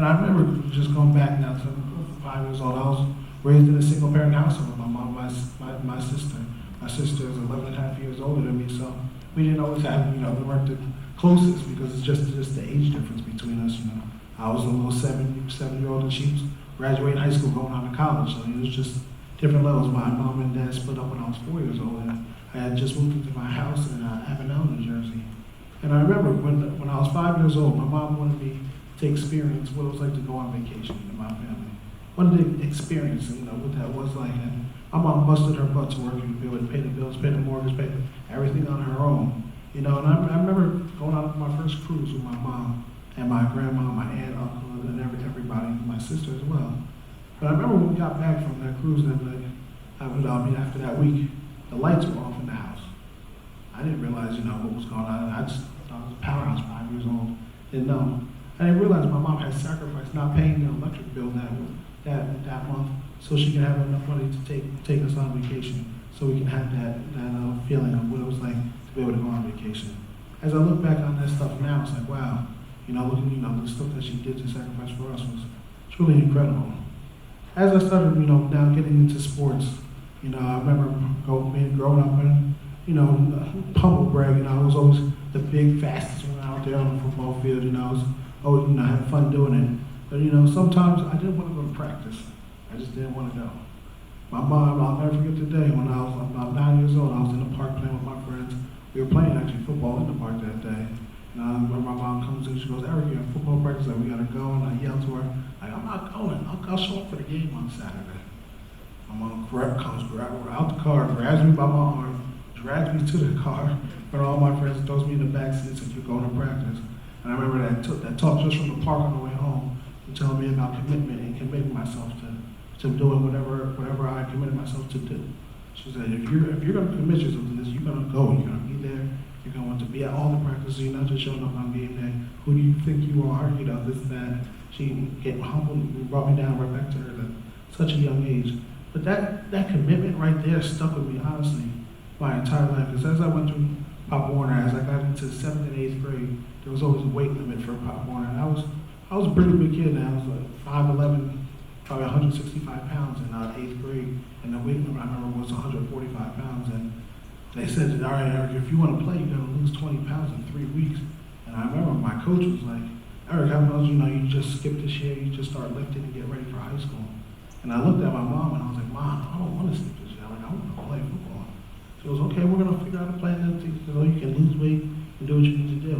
And I remember just going back now to 5 years old. I was raised in a single parent household with my mom, my sister. My sister is 11 and a half years older than me, so we didn't always have, we weren't the closest because it's just the age difference between us, I was a little 7-year-old and she was graduating high school going on to college, so it was just different levels. My mom and dad split up when I was 4 years old, and I had just moved into my house in Avenel, New Jersey. And I remember when I was 5 years old, my mom wanted me to experience what it was like to go on vacation with my family. Wanted to experience, what that was like. And my mom busted her butt to work and be able to pay the bills, pay the mortgage, pay everything on her own. And I remember going on my first cruise with my mom and my grandma, my aunt, uncle, and everybody, my sister as well. But I remember when we got back from that cruise that night, after that week, the lights were off in the house. I didn't realize, what was going on. I just thought it was a powerhouse, 5 years old. Didn't know. I didn't realize my mom had sacrificed not paying the electric bill that month so she could have enough money to take us on vacation, so we can have that feeling of what it was like to be able to go on vacation. As I look back on that stuff now, it's like, wow, looking, the stuff that she did to sacrifice for us was truly incredible. As I started, now getting into sports, I remember growing up in, humble brag, I was always the big, fastest one out there on the football field, I was always, having fun doing it. But, sometimes I didn't want to go to practice. I just didn't want to go. My mom, I'll never forget the day when I was about 9 years old, I was in the park playing with my friends. We were playing actually football in the park that day. And I remember my mom comes in, she goes, "Eric, you have football practice, we gotta go." And I yelled to her, "I'm not going, I'll show up for the game on Saturday." My mom comes out the car, grabs me by my arm, drags me to the car in front of all my friends, throws me in the back seat and says, "You're going to practice." And I remember that talk just from the park on the way home, telling me about commitment and committing myself to doing whatever I committed myself to do. She said, if you're going to commit yourself to this, you're going to go. You're going to be there. You're going to want to be at all the practices. You're not just showing up on game day. Who do you think you are? This, that. She get humbled and brought me down right back to her at such a young age. But that commitment right there stuck with me, honestly, my entire life. Because as I went through Pop Warner, as I got into 7th and 8th grade, there was always a weight limit for Pop Warner. And I was a pretty big kid now. I was like 5'11", probably 165 pounds in 8th grade. And the weight limit I remember was 145 pounds. And they said, "All right, Eric, if you want to play, you got to lose 20 pounds in 3 weeks." And I remember my coach was like, "Eric, how about you just skip this year, you just start lifting and get ready for high school." And I looked at my mom and I was like, "Mom, I don't want to skip this year. I want to play football." She goes, "Okay, we're going to figure out a plan that you can lose weight and do what you need to do."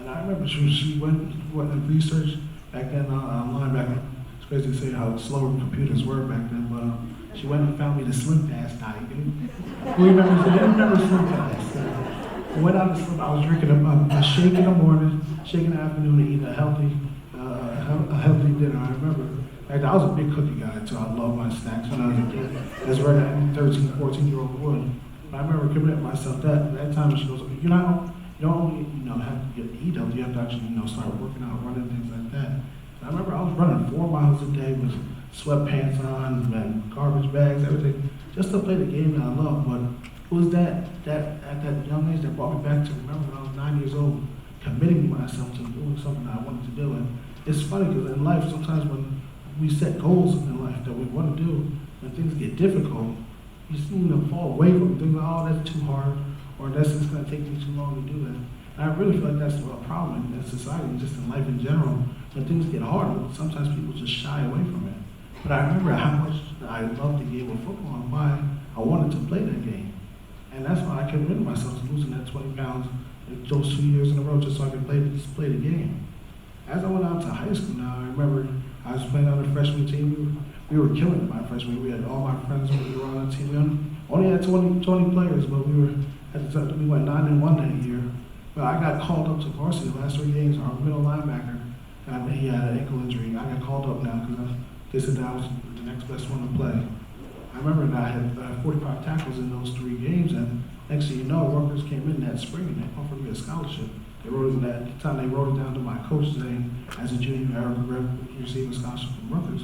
And I remember she went and researched back then online back then. It's crazy to say how slow computers were back then, but she went and found me the Slim Fast diet. Who remember Slim Fast? I went out to Slim. I was drinking a shake in the morning, shake in the afternoon, to eat a healthy dinner. I remember. I was a big cookie guy too. I loved my snacks when I was a kid. As right at 13, 14-year-old would. But I remember committing myself that time. She goes, "You don't only have to eat healthy, you have to actually start working out, running, things like that." And I remember I was running 4 miles a day with sweatpants on and garbage bags, everything, just to play the game that I loved. But it was that at that young age that brought me back to remember when I was 9 years old, committing myself to doing something that I wanted to do. And it's funny because in life, sometimes when we set goals in life that we want to do, when things get difficult, you seem to fall away from things like, "Oh, that's too hard," or "That's just going to take me too long to do that." And I really feel like that's a problem in society, just in life in general. When things get hard, sometimes people just shy away from it. But I remember how much I loved the game of football and why I wanted to play that game. And that's why I committed myself to losing that 20 pounds those 2 years in a row just so I could play the game. As I went out to high school now, I remember I was playing on the freshman team. We were killing it my freshman year. We had all my friends when we were on the team. We only had 20 players, but we went 9-1 that year. But I got called up to varsity the last 3 games. Our middle linebacker, he had an ankle injury. I got called up now because they said that I was the next best one to play. I remember that I had 45 tackles in those 3 games, and next thing you know, Rutgers came in that spring and they offered me a scholarship. They wrote it at the time. They wrote it down to my coach saying, as a junior, Eric LeGrand received a scholarship from Rutgers.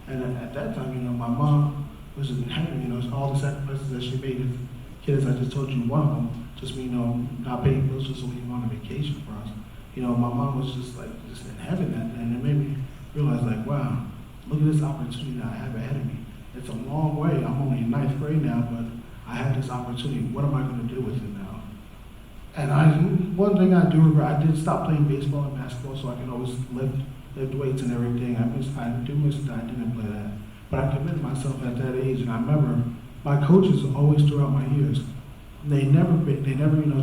And at that time, my mom was in heaven. All the sacrifices that she made as kids. I just told you one of them. Just not paying bills just so we can go on a vacation for us. My mom was just in heaven that day, and it made me realize look at this opportunity that I have ahead of me. It's a long way. I'm only in ninth grade now, but I have this opportunity. What am I going to do with it now? And one thing I do regret, I did stop playing baseball and basketball so I can always lift weights and everything. I do miss that. I didn't play that. But I committed myself at that age, and I remember my coaches always throughout my years, they never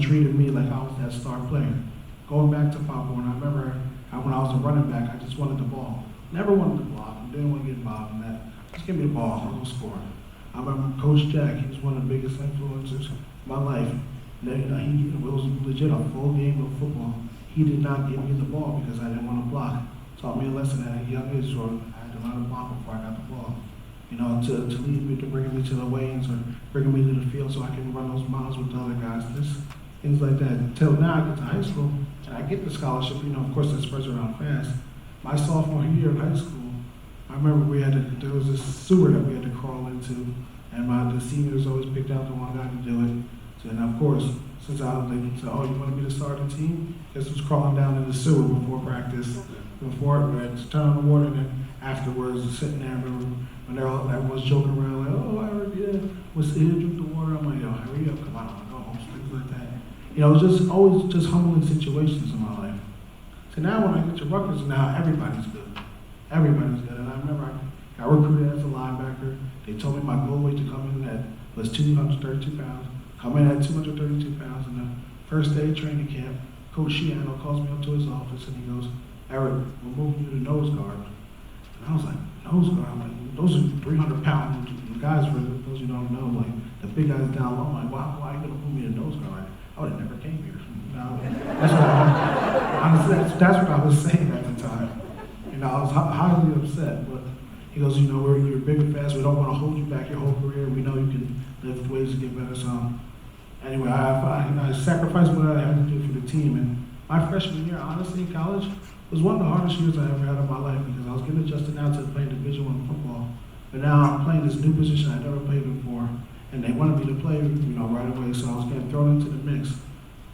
treated me like I was that star player. Going back to Papa, and I remember when I was a running back, I just wanted the ball. Never wanted the ball. I didn't want to get involved in that. Just give me the ball, I'll go score. I remember Coach Jack, he was one of the biggest influencers in my life. It was legit a full game of football. He did not give me the ball because I didn't want to block. Taught me a lesson at a young age, so I had to learn to block before I got the ball. To lead me, to bring me to the weigh-ins or bringing me to the field so I can run those miles with the other guys. Things like that. Until now I get to high school and I get the scholarship. Of course it spreads around fast. My sophomore year of high school, I remember there was this sewer that we had to crawl into, and the seniors always picked out the one guy to do it. So, and of course, since I was like, you want to be the star of the team? Guess who's crawling down in the sewer before practice, before we had to turn on the water, and then afterwards, sitting there, when everyone's joking around, like, oh, Eric, yeah, what's here, drink the water? I'm like, yo, hurry up, come on, I go home, things like that. It was just always just humbling situations in my life. So now when I get to Rutgers, now everybody's good. Everybody's good. And I remember I got recruited as a linebacker. They told me my goal weight to come in at was 232 pounds. Come in at 232 pounds. And the first day of training camp, Coach Shiano calls me up to his office and he goes, Eric, we're moving you to nose guard. And I was like, nose guard? I'm like, those are 300-pound guys, for those who don't know, like the big guys down low. I'm like, why are you going to move me to nose guard? I would have never came here. That's what I was saying at the time. I was highly upset, but he goes, you're big and fast. We don't want to hold you back your whole career. We know you can lift weights to get better. So anyway, I sacrificed what I had to do for the team. And my freshman year, honestly, in college, was one of the hardest years I ever had in my life because I was getting adjusted now to playing Division I football. But now I'm playing this new position I never played before, and they wanted me to play, right away. So I was getting thrown into the mix.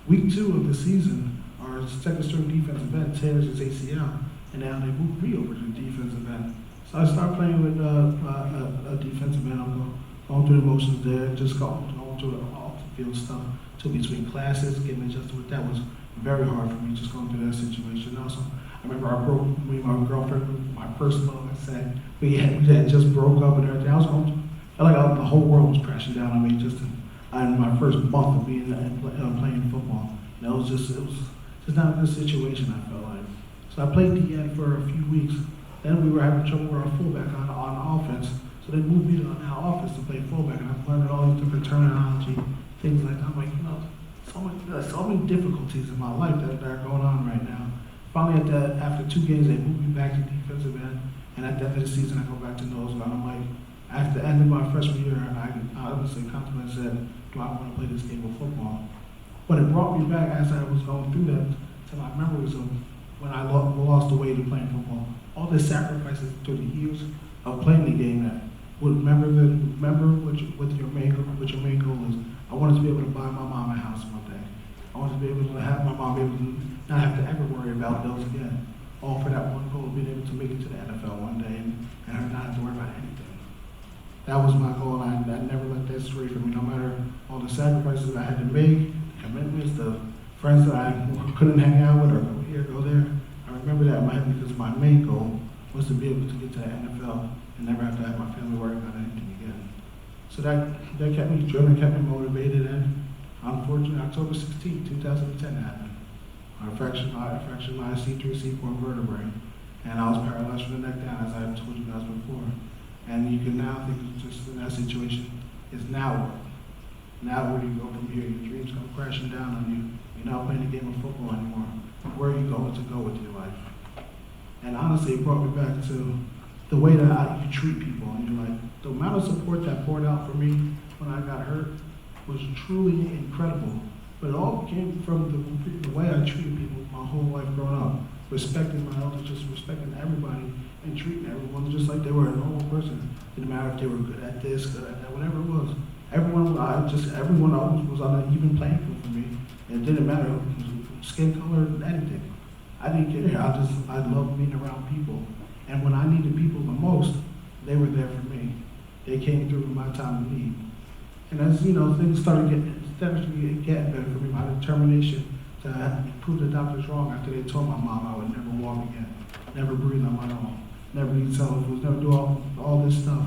Week 2 of the season, our second-string defensive end tears his ACL. And now they moved me over to the defensive end. So I started playing with a defensive end. I'm going through the motions there, just going through the off-the-field stuff. So between classes, getting adjusted with that was very hard for me, just going through that situation. Also, I remember me and my girlfriend, my first love, I said, we had just broke up and everything. I felt like the whole world was crashing down on me just in my first month of being playing football. It was just not a good situation, I felt like. So I played DN for a few weeks. Then we were having trouble with our fullback on offense. So they moved me to our offense to play fullback. And I've learned all these different terminology, things like that. I'm like, so many difficulties in my life that are going on right now. Finally, after 2 games, they moved me back to defensive end. And at the end of the season, I go back to nose guard. I'm like, after the end of my freshman year, I honestly contemplated and said, do I want to play this game of football? But it brought me back as I was going through that to my memories of when I lost the way to playing football. All the sacrifices through the years of playing the game that remember what your main goal is. I wanted to be able to buy my mom a house one day. I wanted to be able to have my mom be able to not have to ever worry about bills again. All for that one goal of being able to make it to the NFL one day and her not have to worry about anything. That was my goal, and I never let that stray from me, no matter all the sacrifices I had to make, the commitments, the friends that I couldn't hang out with or go here, go there. I remember that in my head because my main goal was to be able to get to the NFL and never have to have my family worry about anything again. So that kept me driven, kept me motivated, and unfortunately, October 16, 2010 happened. I fractured my C3, C4 vertebrae, and I was paralyzed from the neck down, as I have told you guys before. And you can now think just in that situation is now what? Now where do you go from here? Your dreams come crashing down on you. You're not playing the game of football anymore. Where are you going to go with your life? And honestly, it brought me back to the way that you treat people. And you're like, the amount of support that poured out for me when I got hurt was truly incredible. But it all came from the way I treated people my whole life growing up. Respecting my elders, just respecting everybody, and treating everyone just like they were a normal person. It didn't matter if they were good at this, good at that, whatever it was. Everyone always was on an even playing field for me. And it didn't matter skin color, anything. I didn't care. I loved being around people. And when I needed people the most, they were there for me. They came through in my time of need. And as things started getting better for me, my determination to prove the doctors wrong after they told my mom I would never walk again, never breathe on my own, never eat solid foods, never do all this stuff.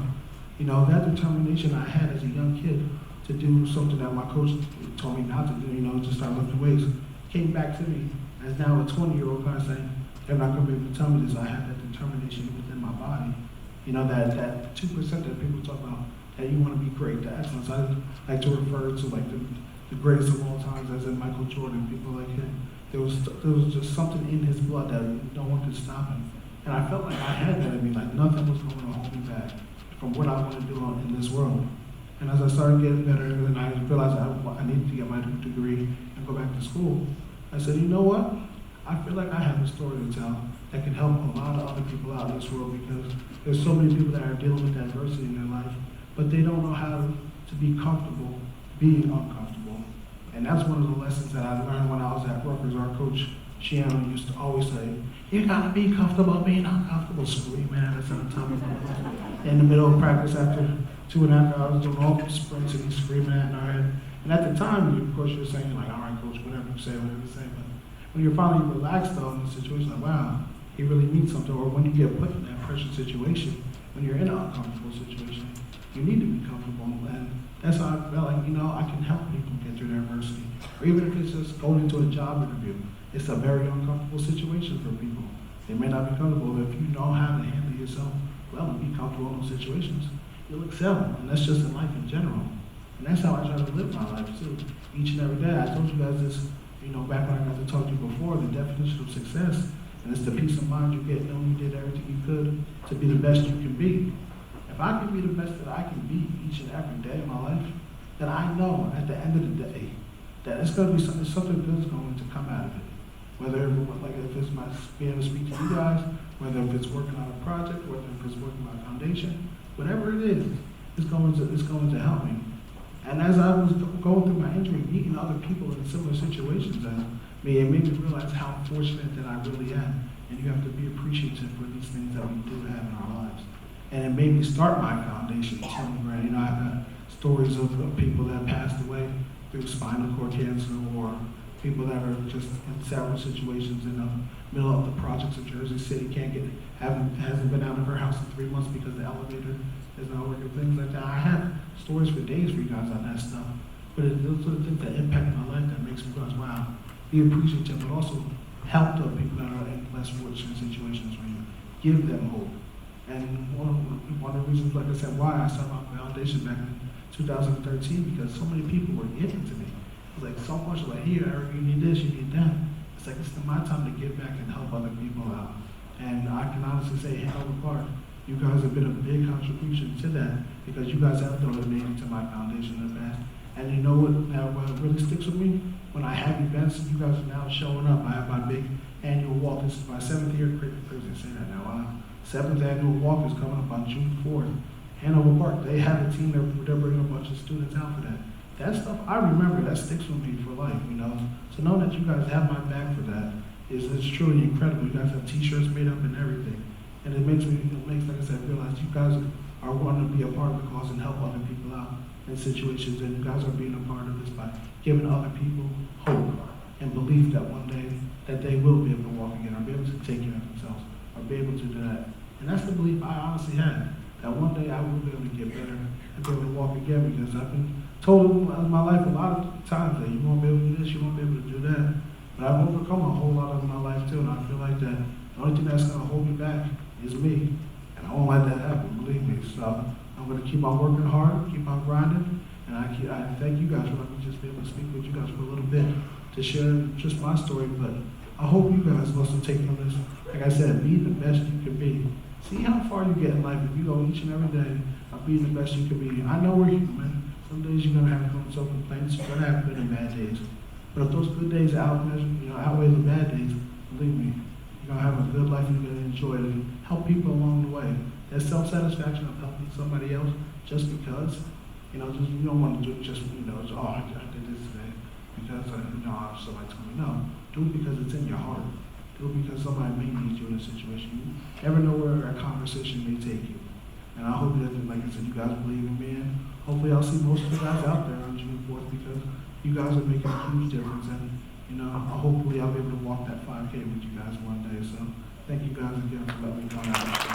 That determination I had as a young kid to do something that my coach told me not to do, to start lifting weights, came back to me as now a 20-year-old kind of saying, they're not going to be able to tell me this. I have that determination within my body. That 2% that people talk about, that you want to be great, the excellence. I like to refer to like the greatest of all times, as in Michael Jordan, people like him. There was just something in his blood that no one could stop him. And I felt like I had that in me, like nothing was going to hold me back from what I want to do in this world. And as I started getting better, and I realized I needed to get my degree and go back to school, I said, you know what? I feel like I have a story to tell that can help a lot of other people out in this world, because there's so many people that are dealing with adversity in their life, but they don't know how to be comfortable being uncomfortable. And that's one of the lessons that I learned when I was at Rutgers. Our coach, Shiano, used to always say, you gotta be comfortable being uncomfortable, screaming at us on top of us. In the middle of practice after 2.5 hours doing all these sprints, and he's screaming at our head. And at the time, of course, you're saying like, all right, coach, whatever you say, but when you're finally relaxed though in the situation, like, wow, he really means something. Or when you get put in that pressure situation, when you're in an uncomfortable situation, you need to be comfortable. And that's how I felt like, I can help people get through their adversity. Or even if it's just going into a job interview, it's a very uncomfortable situation for people. They may not be comfortable, but if you know how to handle yourself well and be comfortable in those situations, you'll excel. And that's just in life in general. And that's how I try to live my life too, each and every day. I told you guys this, back when I got to talk to you before, the definition of success, and it's the peace of mind you get knowing you did everything you could to be the best you can be. If I can be the best that I can be each and every day of my life, then I know at the end of the day that it's going to be something good's going to come out of it. Whether if it's my being able to speak to you guys, whether if it's working on a project, whether if it's working on a foundation, whatever it is, it's going to help me. And as I was going through my injury, meeting other people in similar situations as me, it made me realize how fortunate that I really am. And you have to be appreciative for these things that we do have in our lives. And it made me start my foundation, Tim LeGrand. I've got stories of people that passed away through spinal cord cancer, or people that are just in several situations in the middle of the projects of Jersey City, hasn't been out of her house in 3 months because the elevator is not working, things like that. I have stories for days for you guys on that stuff, but those are the things that impact my life that makes me realize, wow, be appreciative, but also help the people that are in less fortunate situations where you give them hope. And one of the reasons, like I said, why I started my foundation back in 2013, because so many people were giving to me. It was like so much like, here, Eric, you need this, you need that. It's like, it's my time to give back and help other people out. And I can honestly say, Hanover Park, you guys have been a big contribution to that, because you guys have donated to my foundation in the past. And you know what really sticks with me? When I have events, you guys are now showing up. I have my big annual walk. This is my 7th year, crazy to say that now. 7th annual walk is coming up on June 4th. Hanover Park, they have a team, they're bringing a bunch of students out for that. That stuff, I remember, that sticks with me for life, So knowing that you guys have my back for that is truly incredible. You guys have t-shirts made up and everything. And it makes, like I said, realize you guys are wanting to be a part of the cause and help other people out in situations. And you guys are being a part of this by giving other people hope and belief that one day that they will be able to walk again, or be able to take care of themselves, or be able to do that. And that's the belief I honestly had, that one day I will be able to get better and be able to walk again, because I've been told in my life a lot of times that you won't be able to do this, you won't be able to do that. But I've overcome a whole lot of my life too, and I feel like that the only thing that's going to hold me back is me. And I won't let that happen, believe me. So I'm going to keep on working hard, keep on grinding, and I thank you guys for letting me just be able to speak with you guys for a little bit to share just my story. But I hope you guys also take from this, like I said, be the best you can be. See how far you get in life if you go each and every day of being the best you can be. I know we're human. Some days you're going to have some complaints. You're going to have good and bad days. But if those good days outweigh the bad days, believe me, you're going to have a good life and you're going to enjoy it and help people along the way. That self-satisfaction of helping somebody else just because, you don't want to do it just, I did this today because, somebody told me. No, do it because it's in your heart. do it because somebody may need you in a situation. You never know where a conversation may take you. And I hope that, like I said, you guys believe in me, and hopefully I'll see most of you guys out there on June 4th because you guys are making a huge difference. And, you know, hopefully I'll be able to walk that 5K with you guys one day. So thank you guys again for letting me come out.